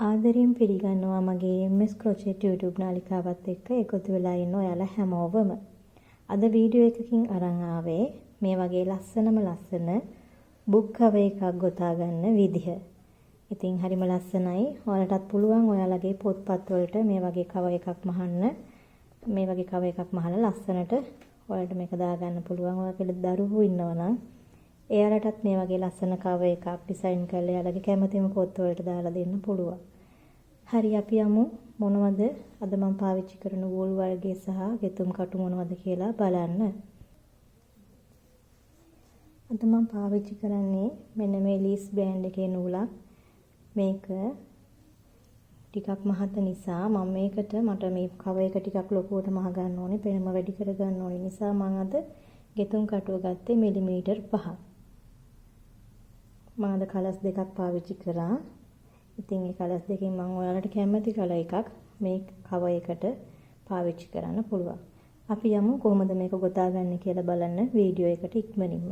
ආදරයෙන් පිළිගන්නවා මගේ MS Crochet YouTube නාලිකාවත් එක්ක එකතු වෙලා ඉන්න ඔයාලා හැමෝවම. අද වීඩියෝ එකකින් අරන් ආවේ මේ වගේ ලස්සන බුක් කවර් එකක් ගොතා ගන්න විදිහ. ඉතින් හරිම ලස්සනයි. ඔයාලටත් පුළුවන් ඔයාලගේ පොත්පත් වලට මේ වගේ කවර් එකක් මහන්න. මේ වගේ කවර් එකක් මහලා ලස්සනට ඔයාලට මේක දාගන්න පුළුවන්. ඔයාලගේ දරුවෝ ඉන්නවා නම් එයාලටත් මේ වගේ ලස්සන කවර් එකක් ඩිසයින් කරලා එයාලගේ කැමතිම පොත් වලට දාලා දෙන්න පුළුවන්. හරි අපි යමු මොනවද අද මම පාවිච්චි කරන වූල් වර්ගයේ සහ ගෙතුම් කටු මොනවද කියලා බලන්න. අද මම පාවිච්චි කරන්නේ මෙන්න මේ ලීස් බ්‍රෑන්ඩ් එකේ නූලක්. මේක ටිකක් මහත නිසා මම මේකට මට මේ කවර් එක ටිකක් ලොකුවට මහ ගන්න ඕනේ. පෙනම වැඩි කර ගන්න ඕනේ නිසා මම අද ගෙතුම් කටුව ගත්තේ මිලිමීටර් 5. මම අද කලස් දෙකක් පාවිච්චි කරා. ඉතින් මේ කලස් දෙකෙන් මම ඔයාලට කැමති කලර් එකක් මේ කවර් එකට පාවිච්චි කරන්න පුළුවන්. අපි යමු කොහොමද මේක ගොතාගන්නේ කියලා බලන්න වීඩියෝ එකට ඉක්මනින්ම.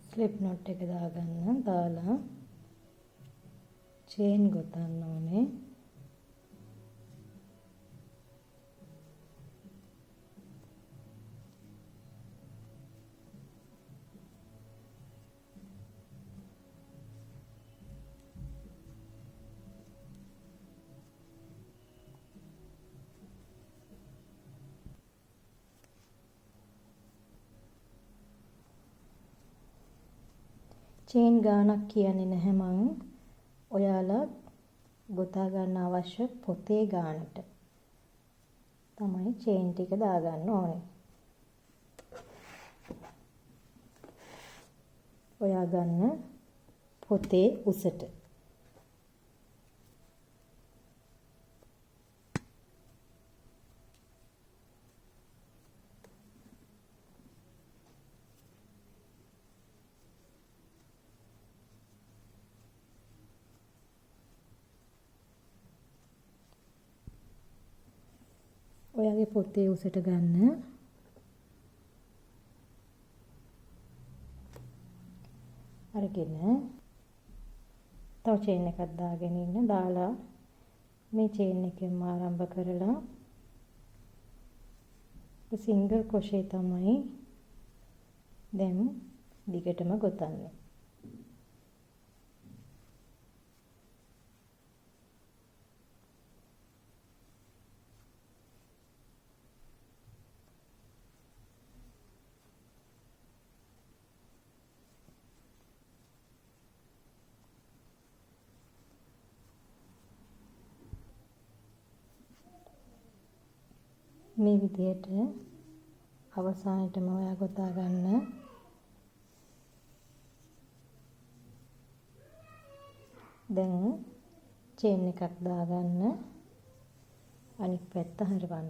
ස්ලිප් knot එක දාගන්න. දාලා චේන් ගොතන්න ඕනේ. චේන් ගානක් කියන්නේ නැහැ මං. ඔයාලා ගොතා ගන්න අවශ්‍ය පොතේ ගානට තමයි චේන් ටික දාගන්න ඕනේ. ඔයා ගන්න පොතේ උසට. ඔයාගේ පොතේ උසට ගන්න. අරගෙන තව චේන් එකක් දාගෙන ඉන්න. දාලා මේ චේන් එකෙන්ම ආරම්භ කරලා සිංගල් ක්‍රොෂේ තමයි දැන් දිගටම ගොතන්නේ. මේ විදිහට අවසානයේටම ඔයා ගොතා ගන්න. දැන් චේන් එකක් දාගන්න. අනිත් පැත්ත හරවන්න.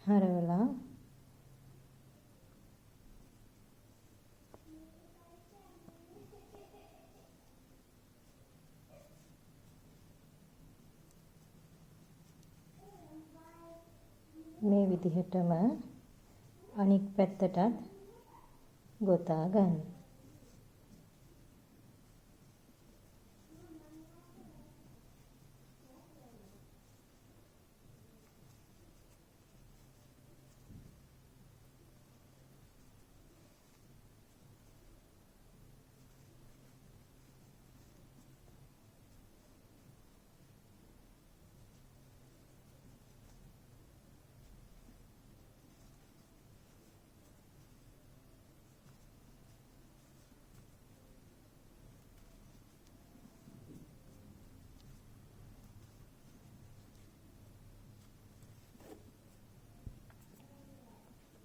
හරවලා මේ විදිහටම අනිත් පැත්තටත් ගොතා ගන්න.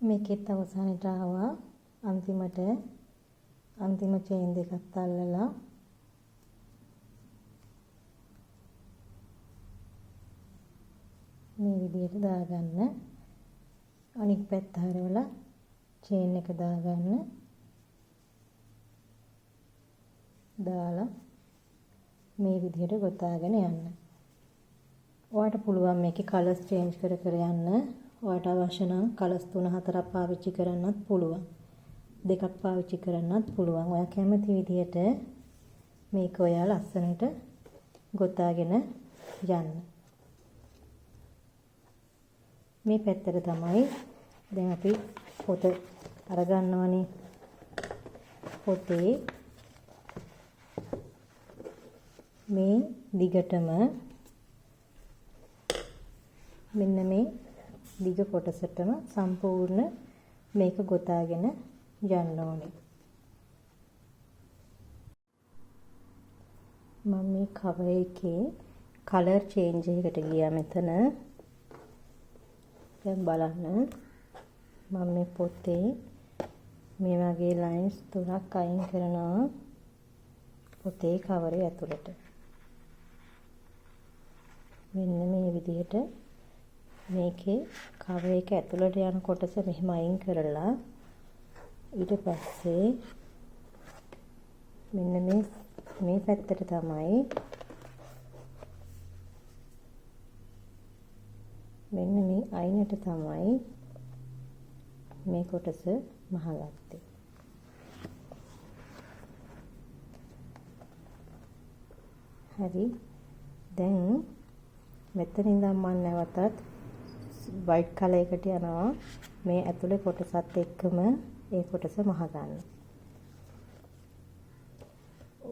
මේකෙත් අවසානට ආවා. අන්තිම චේන් දෙකක් අල්ලලා මේ විදිහට දාගන්න. අනිත් පැත්ත හරවලා චේන් එක දාගන්න. දාලා මේ විදිහට ගොතාගෙන යන්න. ඔයාලට පුළුවන් මේකේ කලර්ස් චේන්ජ් කර යන්න. ඔයාලට අවශ්‍ය නම් කලර්ස් 3-4ක් පාවිච්චි කරන්නත් පුළුවන්. දෙකක් පාවිච්චි කරන්නත් පුළුවන්. ඔයා කැමති විදිහට මේක ඔයා ලස්සනට ගොතාගෙන යන්න. මේ පැත්තට තමයි දැන් අපි පොත අරගන්නවනේ. පොතේ මේ දිගටම මෙන්න මේ දිග කොටසටම සම්පූර්ණ මේක ගොතාගෙන යන්න ඕනේ. මම මේ කවර් එකේ කලර් චේන්ජ් එකකට ගියා මෙතන. දැන් බලන්න මම මේ පොතේ මේ වගේ ලයින්ස් තුනක් අයින් කරනවා පොතේ කවරේ ඇතුළට. මෙන්න මේ විදිහට මේකේ කවර් එක ඇතුළට යන කොටස මෙහෙම අයින් කරලා ඊට පස්සේ මෙන්න මේ පැත්තට තමයි මෙන්න මේ අයිනට තමයි මේ කොටස මහගත්තේ. හරි. දැන් මෙතන ඉඳන් මම නැවතත් වයිට් කලර් එකට යනවා. මේ ඇතුලේ කොටසත් එක්කම ඒ කොටස මහ ගන්න.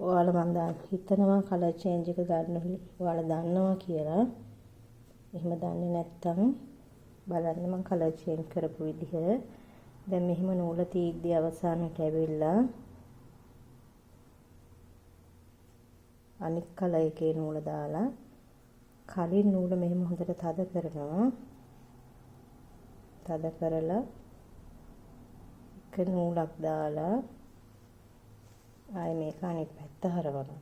ඔයාලා මම හිතනවා කලර් චේන්ජ් එක ගන්න ඔයාලා දන්නවා කියලා. එහෙම දන්නේ නැත්නම් බලන්න මම කලර් චේන්ජ් කරපු විදිහ. දැන් මෙහිම නූල තීද්දි අවසානට ඇවිල්ලා අනිත් කලර් එකේ නූල දාලා කලින් නූල මෙහෙම හොඳට තද කරනවා. තද කරලා එක නූලක් දාලා ආයෙ මේක අනිත් පැත්ත හරවනවා.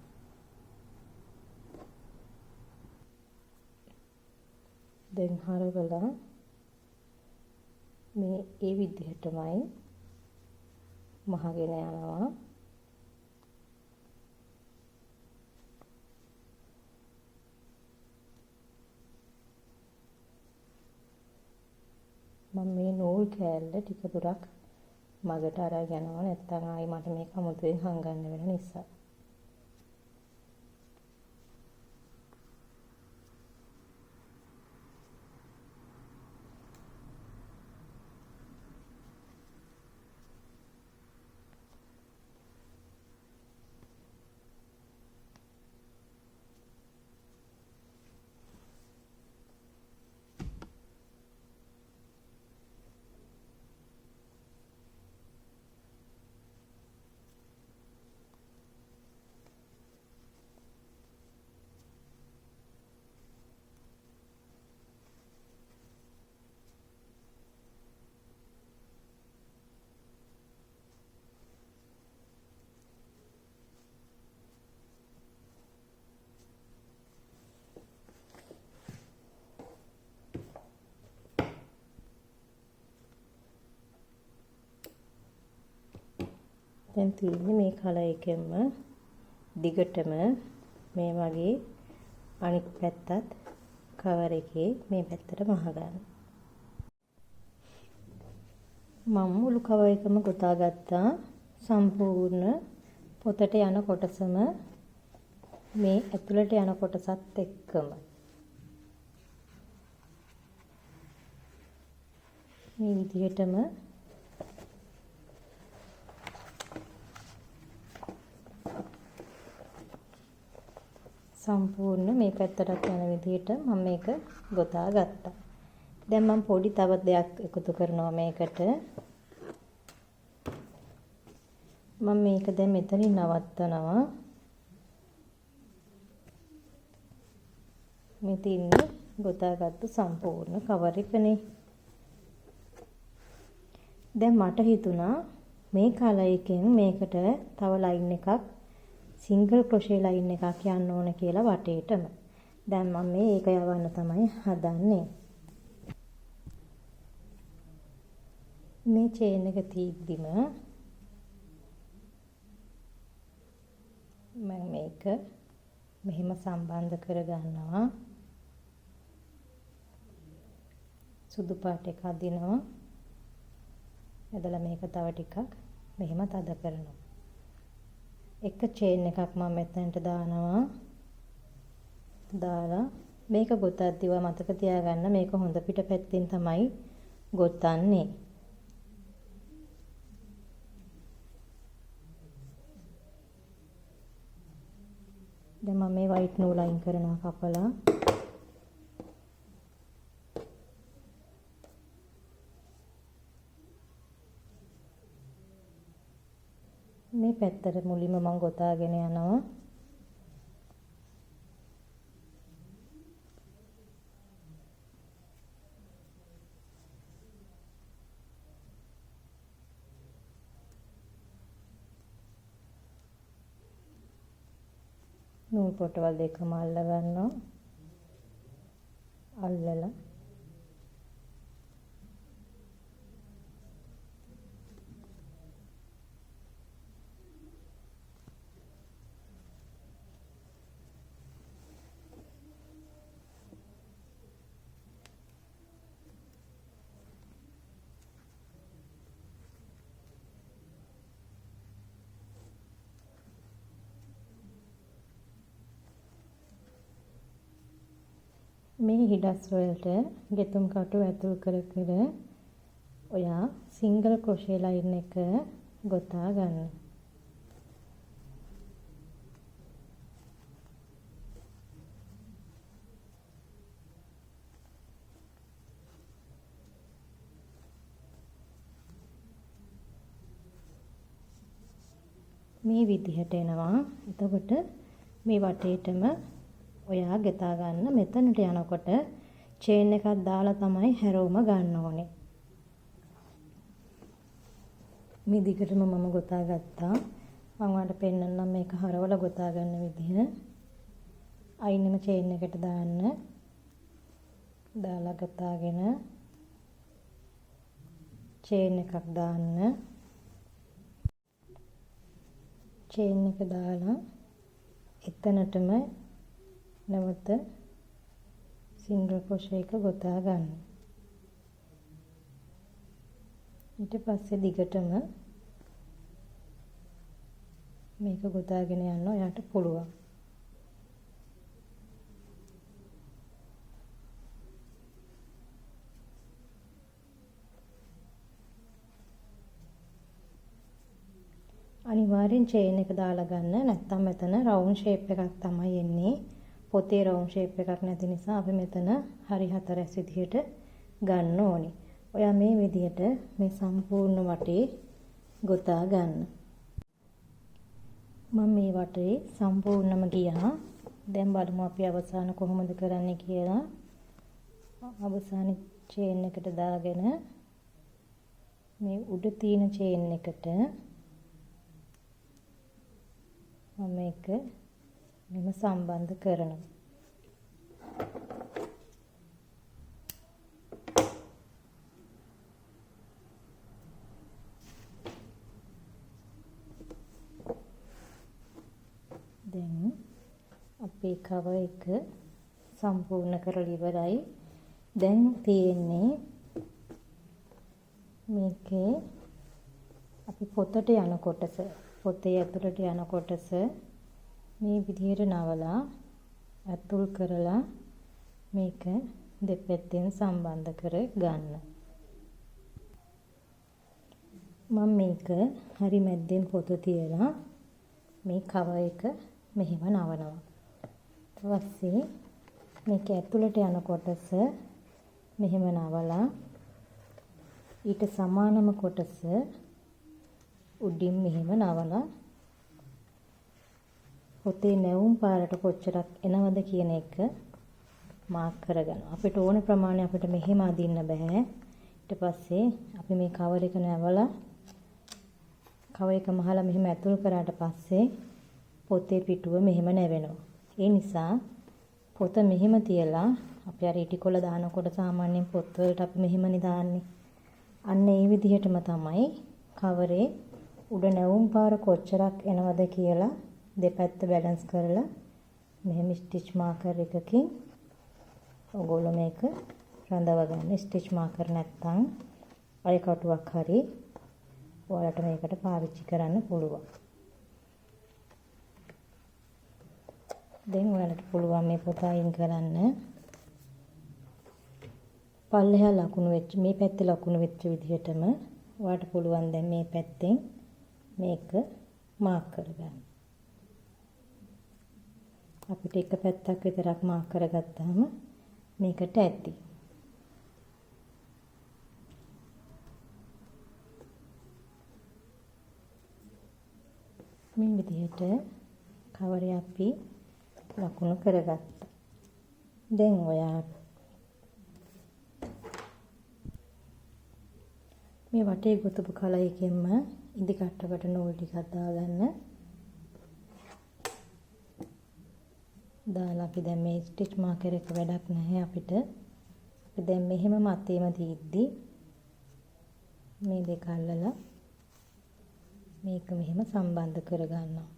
දැන් හරවලා මේ ඒ විදිහටමයි මහගෙන යනවා. මම මේ නූල් කෑල්ල ටික දුරක් මගට අරගෙන යනවා. නැත්නම් ආයි මට මේක අමුතුවෙන් හංගන්න වෙන නිසා. දැන් තියෙන්නේ මේ කලර් එකෙන්ම දිගටම මේ වගේ අනිත් පැත්තත් කවර් එකේ මේ පැත්තට මහ ගන්න. මම මුළු කවර් එකම ගොතා ගත්තා. සම්පූර්ණ පොතට යන කොටසම මේ ඇතුළට යන කොටසත් එක්කම මේ විදිහටම සම්පූර්ණ මේ පැත්තට යන විදිහට මම මේක ගොතා ගත්තා. දැන් මම පොඩි තව දෙයක් එකතු කරනවා මේකට. මම මේක දැන් මෙතනින් නවත්තනවා. මේ තින්නේ ගොතාගත්තු සම්පූර්ණ කවර් එකනේ. දැන් මට හිතුණා මේ කලර් එකෙන් මේකට තව ලයින් එකක් සිංගල් ක්‍රොෂේ ලයින් එකක් යන්න ඕන කියලා වටේටම. දැන් මම මේක යවන්න තමයි හදන්නේ. මේ චේන් එක තීද්දිම මම මේක මෙහෙම සම්බන්ධ කරගන්නවා. සුදු පාට එක අදිනවා. එදලා මේක තව ටිකක් මෙහෙම තද කරනවා. එක චේන් එකක් මම මෙතනට දානවා. දාලා මේක ගොතද්දිව මතක තියාගන්න මේක හොඳ පිට පැත්තෙන් තමයි ගොතන්නේ. දැන් මම මේ වයිට් නූල් අයින් කරනවා කපලා. මේ පැත්තට මුලින්ම මම ගොතාගෙන යනවා. නූල් පොටවල් දෙකම අල්ල ගන්නවා. අල්ලලා මේ හිඩස් වලට ගෙතුම් කටු ඇතුල් කර කර ඔයා සිංගල් ක්‍රොෂේ ලයින් එක ගොතා ගන්න. මේ විදිහට එනවා. එතකොට මේ වටේටම ඔයා ගෙතා ගන්න. මෙතනට යනකොට චේන් එකක් දාලා තමයි හැරවුම ගන්න ඕනේ. මේ දිගටම මම ගොතා ගත්තා. මම ඔයාලට පෙන්නන්නම් මේක හරවලා ගොතා ගන්න විදිහ. අයින්ම චේන් එකට දාන්න. දාලා ගතාගෙන චේන් එකක් දාන්න. චේන් එක දාලා එතනටම නැවත සිංගල් ක්‍රොෂේ එක ගොතා ගන්න. ඊට පස්සේ දිගටම මේක ගොතාගෙන යන්න ඔයාට පුළුවන්. අනිවාර්යෙන් චේන් එක දාලා ගන්න. නැත්නම් මෙතන රවුන්ඩ් ෂේප් එකක් තමයි එන්නේ. පොතේ රවුන්ඩ් ෂේප් එකක් නැති නිසා අපි මෙතන හරි හතරැස් විදිහට ගන්න ඕනේ. ඔයා මේ විදිහට මේ සම්පූර්ණ වටේ ගොතා ගන්න. මම මේ වටේ සම්පූර්ණම ගියා. දැන් බලමු අපි අවසාන කොහොමද කරන්නේ කියලා. අවසාන චේන් එකට දාගෙන මේ උඩ තියෙන චේන් එකට මම මේක මෙම සම්බන්ධ කරනවා. දැන් අපේ කව එක සම්පූර්ණ කරලා ඉවරයි. දැන් තියෙන්නේ මේකේ අපි පොතට යන කොටස, පොතේ ඇතුළට යන කොටස මේ විදිහට නවලා ඇතුල් කරලා මේක දෙපැත්තෙන් සම්බන්ධ කර ගන්න. මම මේක හරි මැද්දෙන් පොත තියලා මේ කව එක මෙහෙම නවනවා. ඊට පස්සේ මේක ඇතුළට යන කොටස මෙහෙම නවලා ඊට සමානම කොටස උඩින් මෙහෙම නවලා පොතේ නැවුම් පාරට කොච්චරක් එනවද කියන එක මාක් කරගන්නවා. අපිට ඕන ප්‍රමාණය අපිට මෙහෙම අදින්න බෑ. ඊට පස්සේ අපි මේ කවර් එක නැවලා කවර් එක මහලා මෙහෙම ඇතුල් කරාට පස්සේ පොතේ පිටුව මෙහෙම නැවෙනවා. ඒ නිසා පොත මෙහෙම තියලා අපි අර ඉටිකොල දානකොට සාමාන්‍යයෙන් පොත් වලට අපි මෙහෙමනේ දාන්නේ. අන්න ඒ විදිහටම තමයි කවරේ උඩ නැවුම් පාර කොච්චරක් එනවද කියලා දෙපැත්ත බැලන්ස් කරලා මෙහෙම ස්ටිච් මාකර් එකකින් ඔයගොල්ලෝ මේක රඳව ගන්න. ස්ටිච් මාකර් නැත්තම් අය කටුවක් හරි ඔයාලට මේකට පාවිච්චි කරන්න පුළුවන්. දැන් ඔයාලට පුළුවන් මේ පොත අයින් කරන්න. පල්ලෙහා ලකුණු වෙච්ච මේ පැත්තේ ලකුණු වෙච්ච විදිහටම ඔයාලට පුළුවන් දැන් මේ පැත්තෙන් මේක මාක් කරගන්න. අපිට එක පැත්තක් විතරක් මාක් කරගත්තාම මේකට ඇති. මේ විදිහට කවරේ අපි ලකුණු කරගත්තා. දැන් ඔයා මේ වටේ ගොතපු කලයකින්ම ඉදි කට්ටකට නූල් ටිකක් දාගන්න. දාලා අපි දැන් මේ ස්ටිච් මාකර් එක වැඩක් නැහැ අපිට. අපි දැන් මෙහෙම මතේම තියද්දි මේ දෙක අල්ලලා මේක මෙහෙම සම්බන්ධ කරගන්නවා.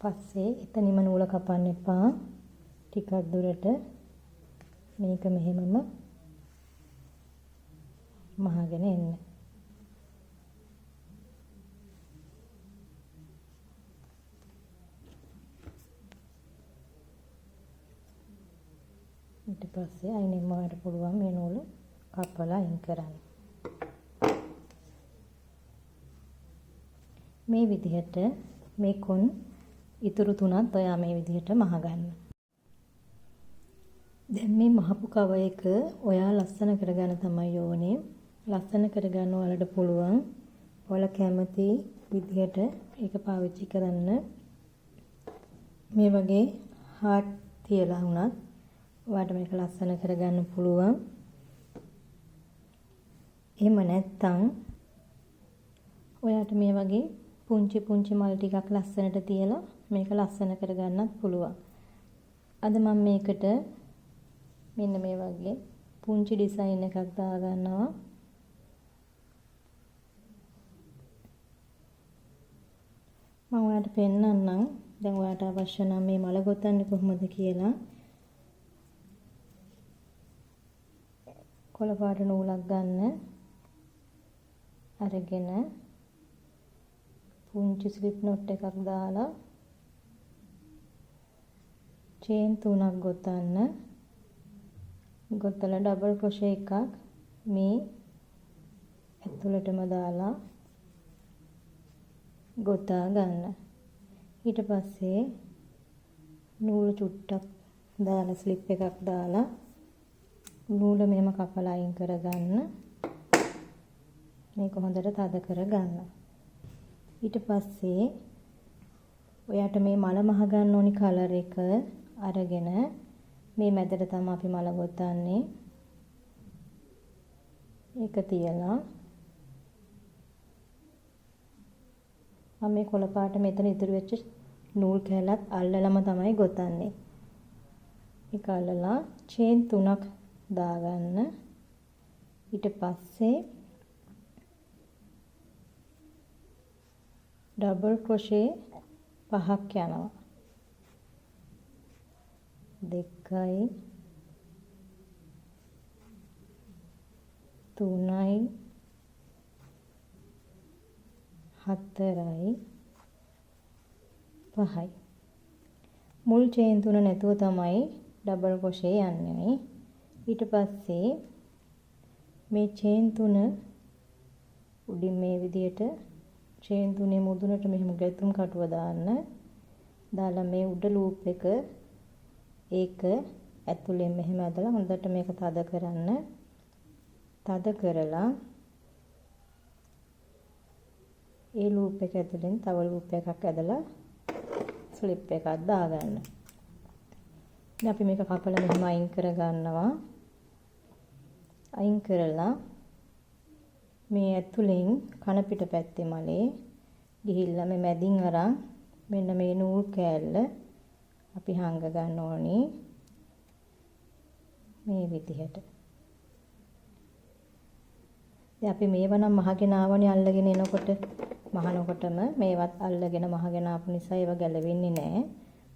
පස්සේ එතනින්ම නූල කපන්න එපා. ටිකක් දුරට මේක මෙහෙමම මහගෙන එන්න. ඊට පස්සේ අයිනෙන් මාට පුළුවන් මේ නූල කපලා අයින් කරන්න. මේ විදිහට මේ කොන් ඉතුරු තුනත් ඔයා මේ විදිහට මහගන්න. දැන් මේ මහපු කව එක ඔයා ලස්සන කරගන්න තමයි ඕනේ. ලස්සන කරගන්න ඔයාලට පුළුවන්. ඔයාලා කැමති විදිහට ඒක පාවිච්චි කරන්න. මේ වගේ හાર્ට් තියලා වුණත් ඔයාලට මේක ලස්සන කරගන්න පුළුවන්. එහෙම නැත්නම් ඔයාලට මේ වගේ පුංචි පුංචි මල් ටිකක් ලස්සනට තියලා මේක ලස්සන කරගන්නත් පුළුවන්. අද මම මේකට මෙන්න මේ වගේ පුංචි ඩිසයින් එකක් දාගන්නවා. මම ඔයාලට පෙන්නන්නම්. දැන් ඔයාලට අවශ්‍ය නම් මේ මල ගොතන්නේ කොහොමද කියලා. කොළ පාට නූලක් ගන්න. අරගෙන පුංචි ස්ලිප් knot එකක් දාලා චේන් 3ක් ගොතන්න. ගොතලා ඩබල් ක්‍රොෂේ එකක් මේ ඇතුළටම දාලා ගොතා ගන්න. ඊට පස්සේ නූල චුට්ටක් දාලා ස්ලිප් එකක් දාලා නූල මෙහෙම කපලා අයින් කරගන්න. මේක හොඳට තද කරගන්න. ඊට පස්සේ ඔයාට මේ මල මහ ගන්න ඕනි කලර් එක අරගෙන මේ මැදට තමයි අපි මල ගොතන්නේ. ඒක තියලා මම මේ කොළ පාට මෙතන ඉතුරු වෙච්ච නූල් කැලක් අල්ලලම තමයි ගොතන්නේ. ඒක අල්ලලා චේන් 3ක් දාගන්න. ඊට පස්සේ ඩබල් ක්‍රොෂේ 5ක් යනවා. 2යි 3යි 4යි 5යි. මුල් චේන් 3 නැතුව තමයි ඩබල් ක්‍රොෂේ යන්නේ. ඊට පස්සේ මේ චේන් 3 උඩින් මේ විදියට චේන් 3 මුදුනට මෙහෙම ගැතුම් කටුව දාන්න. දාලා මේ උඩ ලූප් එක ඒක ඇතුලෙන් මෙහෙම ඇදලා හොඳට මේක තද කරන්න. තද කරලා ඒ ලූප් එක ඇතුලෙන් තව ලූප් එකක් ඇදලා ස්ලිප් එකක් දාගන්න. දැන් අපි මේක කපලා මෙහෙම අයින් කරගන්නවා. අයින් කරලා මේ ඇතුලෙන් කන පිට පැත්තේ මලේ ගිහිල්ලා මේ මැදින් අරන් මෙන්න මේ නූල් කෑල්ල අපි හංග ගන්න ඕනි මේ විදිහට. දැන් අපි මේව නම් මහගෙන ආවනේ අල්ලගෙන එනකොට මහනකොටම මේවත් අල්ලගෙන මහගෙන ආපු නිසා ඒව ගැලවෙන්නේ නැහැ.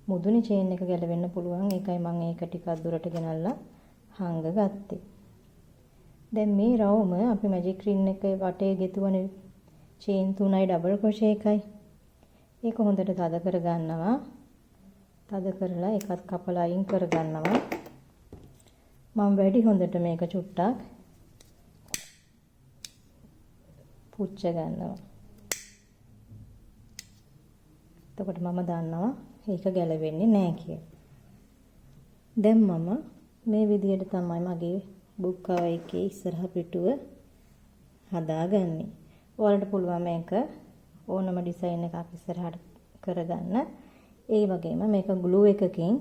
මුදුනේ චේන් එක ගැලවෙන්න පුළුවන්. ඒකයි මම ඒක ටිකක් දුරට ගෙනල්ලා හංග ගත්තේ. දැන් මේ රවුම අපි මැජික් රින් එකේ වටේ ගෙතුවනේ චේන් 3යි ඩබල් ක්‍රොෂේ එකයි. ඒක හොඳට තද කර ගන්නවා. තද කරලා එකත් කපලා අයින් කර ගන්නවා. මම වැඩි හොඳට මේක චුට්ටක් පුච්ච ගන්නවා. එතකොට මම දන්නවා ඒක ගැලවෙන්නේ නැහැ කියලා. දැන් මම මේ විදිහට තමයි මගේ බුක් කවර් එකේ ඉස්සරහ පිටුව හදාගන්නේ. ඔයාලට පුළුවන් මේක ඕනම ඩිසයින් එකක් ඉස්සරහට කරගන්න. ඒ වගේම මේක ග්ලූ එකකින්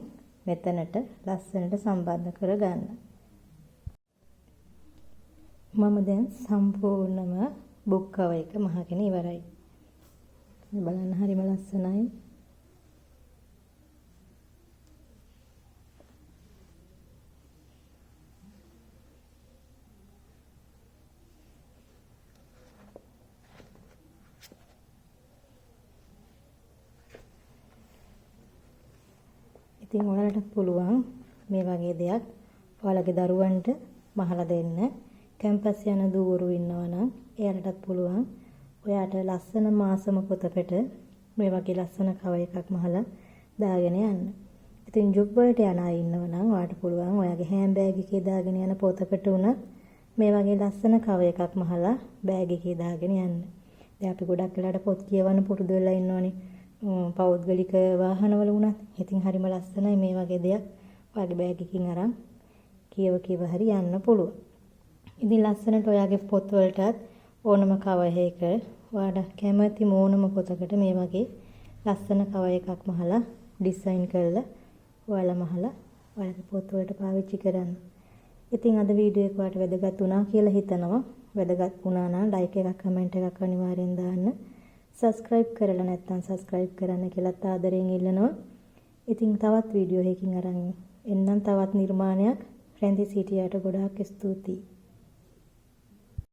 මෙතනට ලස්සනට සම්බන්ධ කරගන්න. මම දැන් සම්පූර්ණම බුක් කවර් එක මහගෙන ඉවරයි. බලන්න හරිම ලස්සනයි. ඉතින් ඔයාලට පුළුවන් මේ වගේ දෙයක් ඔයාලගේ දරුවන්ට මහලා දෙන්න. කැම්පස් යන දූවරු ඉන්නවා නම් එයාලටත් පුළුවන් ඔයාට ලස්සන මාසම පොතකට මේ වගේ ලස්සන කවර් එකක් මහලා දාගෙන යන්න. ඉතින් ජොබ් වලට යන අය ඉන්නවා නම් ඔයාට පුළුවන් ඔයාගේ හෑන්ඩ් බෑග් එකේ දාගෙන යන පොතකට උනත් මේ වගේ ලස්සන කවර් එකක් මහලා බෑග් එකේ දාගෙන යන්න. දැන් අපි ගොඩක් වෙලාවට පොත් කියවන්න පුරුදු වෙලා ඉන්නෝනේ. පෞද්ගලික වාහනවල වුණත් ඉතින් හරිම ලස්සනයි මේ වගේ දෙයක් ඔයාගේ බෑග් එකකින් අරන් කියව හරි යන්න පුළුවන්. ඉතින් ලස්සනට ඔයාගේ පොත් වලටත් ඕනම කවර් එකක ඔයාලා කැමති ඕනම පොතකට මේ වගේ ලස්සන කවර් එකක් මහලා ඩිසයින් කරලා ඔයාලා මහලා ඔයාගේ පොත් වලට පාවිච්චි කරන්න. ඉතින් අද වීඩියෝ එක ඔයාලට වැදගත් වුණා කියලා හිතනවා. වැදගත් වුණා නම් ලයික් එකක් කමෙන්ට් එකක් අනිවාර්යෙන් දාන්න. සබස්ක්‍රයිබ් කරලා නැත්නම් සබස්ක්‍රයිබ් කරන්න කියලා ආදරෙන් ඉල්ලනවා. ඉතින් තවත් වීඩියෝ එකකින් අරන් එන්නම් තවත් නිර්මාණයක්. රැඳී සිටියට ගොඩාක් ස්තුතියි.